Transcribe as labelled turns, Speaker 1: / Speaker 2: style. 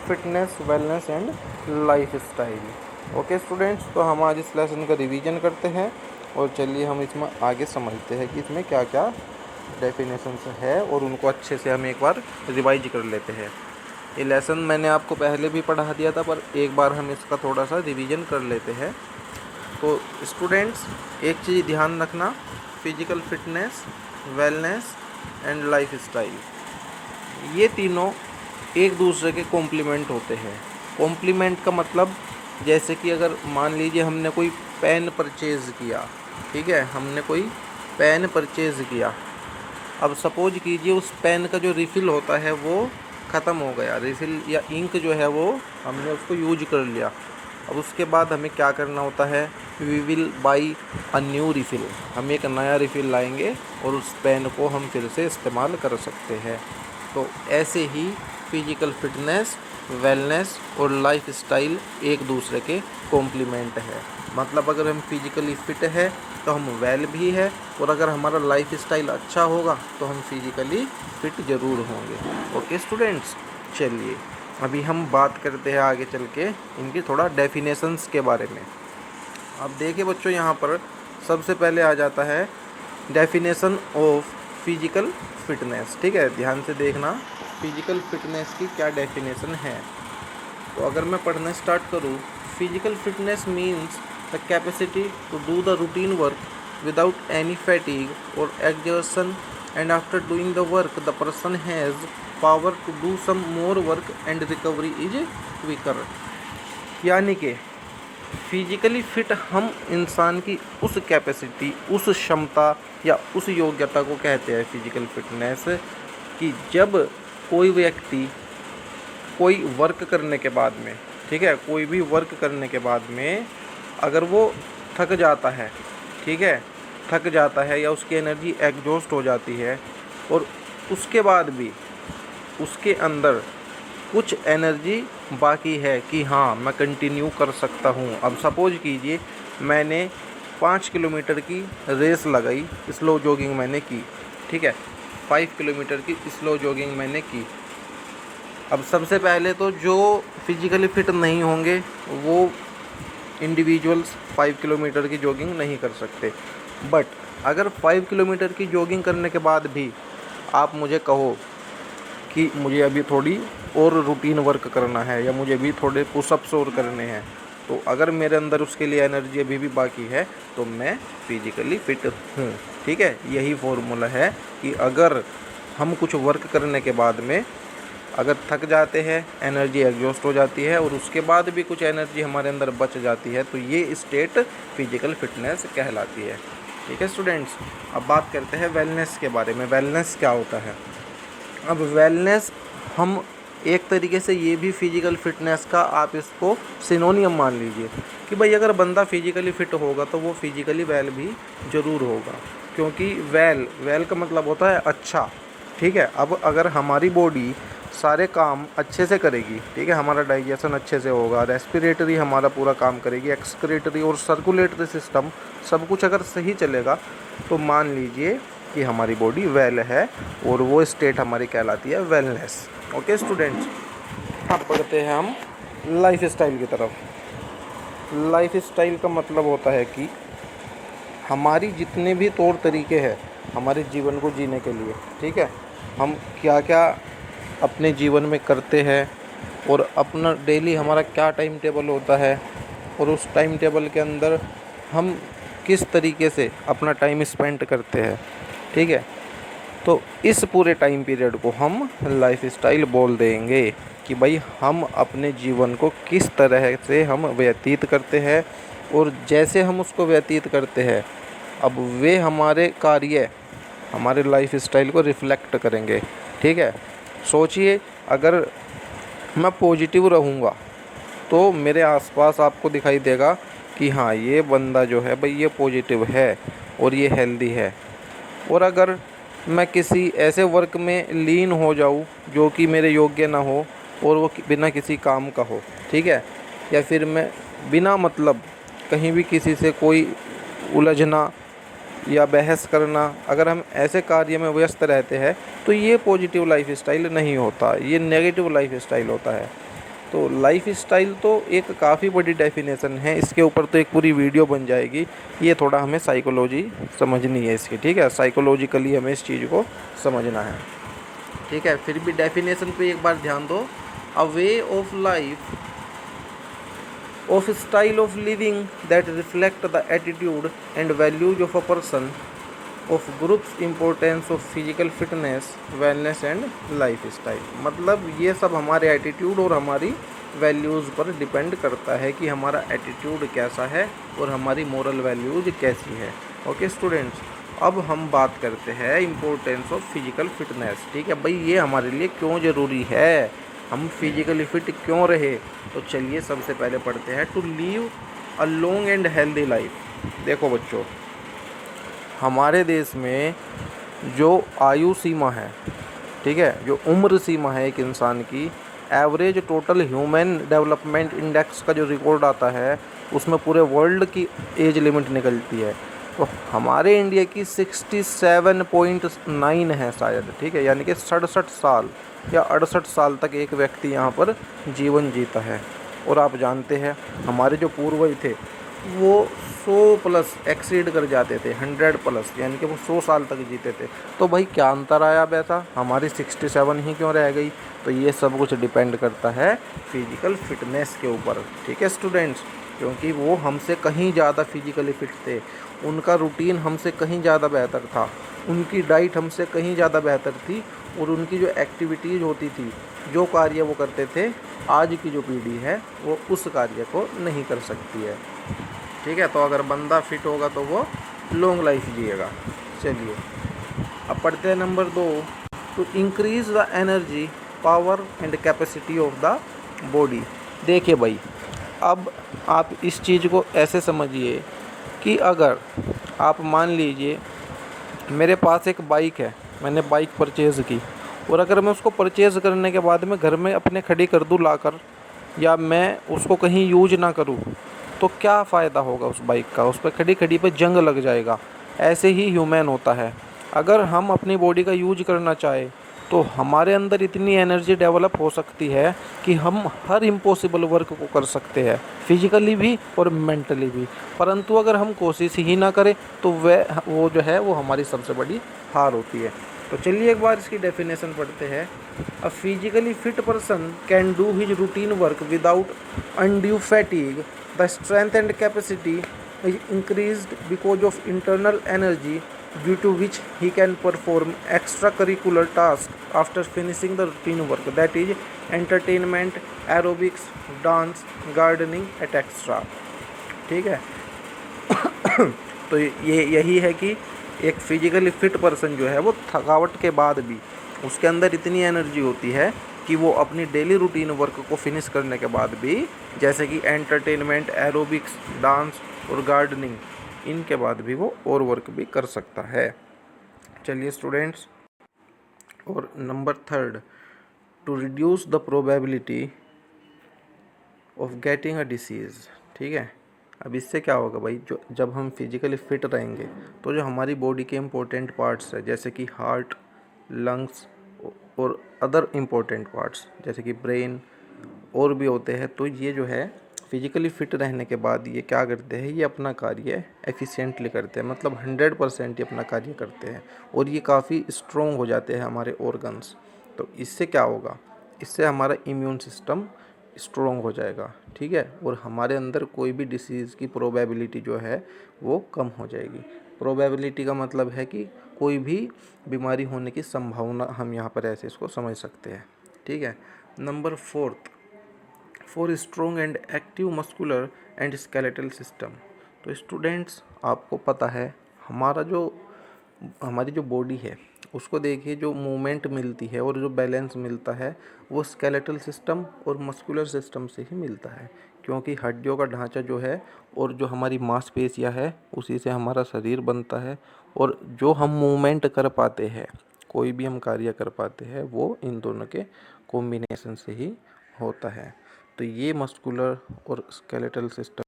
Speaker 1: Fitness, wellness and life style. Okay students, तो हम आज इस लेसन का रिवीजन करते हैं और चलिए हम इसमें आगे समझते हैं कि इसमें क्या क्या डेफिनेशंस है और उनको अच्छे से हम एक बार रिवाइज कर लेते हैं। ये लेसन मैंने आपको पहले भी पढ़ा दिया था, पर एक बार हम इसका थोड़ा सा रिवीजन कर लेते हैं। तो स्टूडेंट्स, एक चीज़ ध्यान रखना, physical fitness, wellness and life style, ये तीनों एक दूसरे के कॉम्प्लीमेंट होते हैं। कॉम्प्लीमेंट का मतलब, जैसे कि अगर मान लीजिए हमने कोई पेन परचेज़ किया, ठीक है, हमने कोई पेन परचेज़ किया। अब सपोज कीजिए उस पेन का जो रिफ़िल होता है वो ख़त्म हो गया, रिफ़िल या इंक जो है वो हमने उसको यूज कर लिया। अब उसके बाद हमें क्या करना होता है, we will buy a new refill, हम एक नया रिफ़िल लाएंगे और उस पेन को हम फिर से इस्तेमाल कर सकते हैं। तो ऐसे ही फिजिकल फिटनेस, वेलनेस और लाइफ स्टाइल एक दूसरे के कॉम्प्लीमेंट है। मतलब अगर हम फिजिकली फिट है तो हम वेल भी है, और अगर हमारा लाइफ स्टाइल अच्छा होगा तो हम फिजिकली फिट ज़रूर होंगे। ओके स्टूडेंट्स, चलिए अभी हम बात करते हैं आगे चल के इनकी थोड़ा डेफिनेशंस के बारे में। अब देखिए बच्चों, यहाँ पर सबसे पहले आ जाता है डेफिनेशन ऑफ फिजिकल फिटनेस। ठीक है, ध्यान से देखना फिजिकल फिटनेस की क्या डेफिनेशन है। तो अगर मैं पढ़ना स्टार्ट करूँ, physical fitness means the capacity to do the routine work without any fatigue और exertion, and after doing the work the person has power to do some more work and recovery is quicker. यानी कि physically fit हम इंसान की उस capacity, उस क्षमता या उस योग्यता को कहते हैं फिजिकल फिटनेस, कि जब कोई व्यक्ति कोई वर्क करने के बाद में, ठीक है, कोई भी वर्क करने के बाद में अगर वो थक जाता है, ठीक है, थक जाता है या उसकी एनर्जी एग्जॉस्ट हो जाती है और उसके बाद भी उसके अंदर कुछ एनर्जी बाकी है कि हाँ मैं कंटिन्यू कर सकता हूँ। अब सपोज कीजिए मैंने 5 किलोमीटर की रेस लगाई, स्लो जॉगिंग मैंने की, ठीक है, 5 किलोमीटर की स्लो जॉगिंग मैंने की। अब सबसे पहले तो जो फिजिकली फिट नहीं होंगे वो इंडिविजुअल्स 5 किलोमीटर की जॉगिंग नहीं कर सकते। बट अगर 5 किलोमीटर की जॉगिंग करने के बाद भी आप मुझे कहो कि मुझे अभी थोड़ी और रूटीन वर्क करना है या मुझे भी थोड़े पुशअप्स और करने हैं, तो अगर मेरे अंदर उसके लिए एनर्जी अभी भी बाकी है तो मैं फिजिकली फिट हूँ। ठीक है, यही फॉर्मूला है कि अगर हम कुछ वर्क करने के बाद में अगर थक जाते हैं, एनर्जी एग्जॉस्ट हो जाती है और उसके बाद भी कुछ एनर्जी हमारे अंदर बच जाती है, तो ये स्टेट फिजिकल फिटनेस कहलाती है। ठीक है स्टूडेंट्स, अब बात करते हैं वेलनेस के बारे में। वेलनेस क्या होता है? अब वेलनेस हम एक तरीके से ये भी फिजिकल फिटनेस का आप इसको सिनोनियम मान लीजिए कि भाई अगर बंदा फिजिकली फिट होगा तो वो फिजिकली वेल भी ज़रूर होगा, क्योंकि वेल का मतलब होता है अच्छा। ठीक है, अब अगर हमारी बॉडी सारे काम अच्छे से करेगी, ठीक है, हमारा डाइजेशन अच्छे से होगा, रेस्पिरेटरी हमारा पूरा काम करेगी, एक्सक्रीटरी और सर्कुलेटरी सिस्टम सब कुछ अगर सही चलेगा, तो मान लीजिए कि हमारी बॉडी वेल है और वो स्टेट हमारी कहलाती है वेलनेस। ओके स्टूडेंट्स, अब बढ़ते हैं हम लाइफ स्टाइल की तरफ। लाइफ स्टाइल का मतलब होता है कि हमारी जितने भी तौर तरीके हैं हमारे जीवन को जीने के लिए, ठीक है, हम क्या क्या अपने जीवन में करते हैं और अपना डेली हमारा क्या टाइम टेबल होता है और उस टाइम टेबल के अंदर हम किस तरीके से अपना टाइम स्पेंड करते हैं। ठीक है, तो इस पूरे टाइम पीरियड को हम लाइफ स्टाइल बोल देंगे कि भाई हम अपने जीवन को किस तरह से हम व्यतीत करते हैं और जैसे हम उसको व्यतीत करते हैं अब वे हमारे कार्य हमारे लाइफ स्टाइल को रिफ्लेक्ट करेंगे। ठीक है, सोचिए अगर मैं पॉजिटिव रहूँगा तो मेरे आसपास आपको दिखाई देगा कि हाँ ये बंदा जो है भाई ये पॉजिटिव है और ये हेल्दी है। और अगर मैं किसी ऐसे वर्क में लीन हो जाऊँ जो कि मेरे योग्य ना हो और वो बिना किसी काम का हो, ठीक है, या फिर मैं बिना मतलब कहीं भी किसी से कोई उलझना या बहस करना, अगर हम ऐसे कार्य में व्यस्त रहते हैं तो ये पॉजिटिव लाइफ स्टाइल नहीं होता, ये नेगेटिव लाइफ स्टाइल होता है। तो लाइफ स्टाइल तो एक काफ़ी बड़ी डेफिनेशन है, इसके ऊपर तो एक पूरी वीडियो बन जाएगी। ये थोड़ा हमें साइकोलॉजी समझनी है इसकी, ठीक है, साइकोलॉजिकली हमें इस चीज़ को समझना है, ठीक है। फिर भी डेफिनेशन पे एक बार ध्यान दो। A way of life of style of living that reflect the attitude and values of a person, of groups importance of physical fitness, wellness and lifestyle। मतलब ये सब हमारे एटीट्यूड और हमारी वैल्यूज़ पर डिपेंड करता है कि हमारा एटीट्यूड कैसा है और हमारी मोरल वैल्यूज़ कैसी है। ओके स्टूडेंट्स, अब हम बात करते हैं इम्पोर्टेंस ऑफ फिजिकल फिटनेस। ठीक है भाई, ये हमारे लिए क्यों ज़रूरी है, हम फिजिकली फिट क्यों रहे। तो चलिए सबसे पहले पढ़ते हैं to live a long and healthy life. देखो बच्चों, हमारे देश में जो आयु सीमा है, ठीक है, जो उम्र सीमा है एक इंसान की, average total human development index का जो रिकॉर्ड आता है उसमें पूरे वर्ल्ड की एज लिमिट निकलती है। तो हमारे इंडिया की 67.9 है शायद, ठीक है, यानी कि 67 साल या 68 साल तक एक व्यक्ति यहाँ पर जीवन जीता है। और आप जानते हैं हमारे जो पूर्वज थे वो 100 प्लस एक्सीड कर जाते थे, 100 प्लस, यानी कि वो 100 साल तक जीते थे। तो भाई क्या अंतर आया वैसा, हमारी 67 ही क्यों रह गई। तो ये सब कुछ डिपेंड करता है फिजिकल फिटनेस के ऊपर, ठीक है स्टूडेंट्स, क्योंकि वो हमसे कहीं ज़्यादा फिजिकली फिट थे, उनका रूटीन हमसे कहीं ज़्यादा बेहतर था, उनकी डाइट हमसे कहीं ज़्यादा बेहतर थी, और उनकी जो एक्टिविटीज़ होती थी, जो कार्य वो करते थे, आज की जो पीढ़ी है वो उस कार्य को नहीं कर सकती है। ठीक है, तो अगर बंदा फिट होगा तो वो लॉन्ग लाइफ जिएगा। चलिए अब पढ़ते हैं number 2, to increase the energy power and capacity of the body. देखिए भाई, अब आप इस चीज़ को ऐसे समझिए कि अगर आप मान लीजिए मेरे पास एक बाइक है, मैंने बाइक परचेज़ की, और अगर मैं उसको परचेज़ करने के बाद में घर में अपने खड़ी कर दूँ लाकर, या मैं उसको कहीं यूज ना करूँ, तो क्या फ़ायदा होगा उस बाइक का, उस पर खड़ी खड़ी पे जंग लग जाएगा। ऐसे ही ह्यूमन होता है, अगर हम अपनी बॉडी का यूज करना चाहें तो हमारे अंदर इतनी एनर्जी डेवलप हो सकती है कि हम हर इम्पॉसिबल वर्क को कर सकते हैं, फिजिकली भी और मेंटली भी। परंतु अगर हम कोशिश ही ना करें तो वो जो है वो हमारी सबसे बड़ी हार होती है। तो चलिए एक बार इसकी डेफिनेशन पढ़ते हैं। अ physically fit person can do his routine work without undue fatigue, the strength and capacity is increased because of internal energy due to which he can perform extracurricular tasks after finishing the routine work, that is entertainment, aerobics, dance, gardening etc। ठीक है तो ये यही है कि एक physically fit person जो है वो थकावट के बाद भी उसके अंदर इतनी एनर्जी होती है कि वो अपनी डेली रूटीन वर्क को फिनिश करने के बाद भी, जैसे कि एंटरटेनमेंट, एरोबिक्स, डांस और गार्डनिंग, इनके बाद भी वो और वर्क भी कर सकता है। चलिए स्टूडेंट्स, और number 3, to reduce the probability of getting a disease. ठीक है, अब इससे क्या होगा भाई, जो जब हम फिजिकली फिट रहेंगे तो जो हमारी बॉडी के इम्पोर्टेंट पार्ट्स है, जैसे कि हार्ट, लंग्स और अदर इम्पोर्टेंट पार्ट्स जैसे कि ब्रेन और भी होते हैं, तो ये जो है फिजिकली फिट रहने के बाद ये क्या करते हैं, ये अपना कार्य एफिशिएंटली करते हैं, मतलब 100% ये अपना कार्य करते हैं, और ये काफ़ी स्ट्रॉन्ग हो जाते हैं हमारे ऑर्गन्स। तो इससे क्या होगा, इससे हमारा इम्यून सिस्टम स्ट्रॉन्ग हो जाएगा, ठीक है, और हमारे अंदर कोई भी डिसीज़ की प्रोबेबिलिटी जो है वो कम हो जाएगी। प्रोबेबिलिटी का मतलब है कि कोई भी बीमारी होने की संभावना, हम यहाँ पर ऐसे इसको समझ सकते हैं। ठीक है, number 4, for strong and active muscular and skeletal system. तो स्टूडेंट्स, आपको पता है हमारी जो बॉडी है उसको देखिए, जो मूवमेंट मिलती है और जो बैलेंस मिलता है वो स्केलेटल सिस्टम और मस्कुलर सिस्टम से ही मिलता है, क्योंकि हड्डियों का ढांचा जो है और जो हमारी मांसपेशियां है उसी से हमारा शरीर बनता है, और जो हम मूवमेंट कर पाते हैं, कोई भी हम कार्य कर पाते हैं, वो इन दोनों के कॉम्बिनेशन से ही होता है। तो ये मस्कुलर और स्केलेटल सिस्टम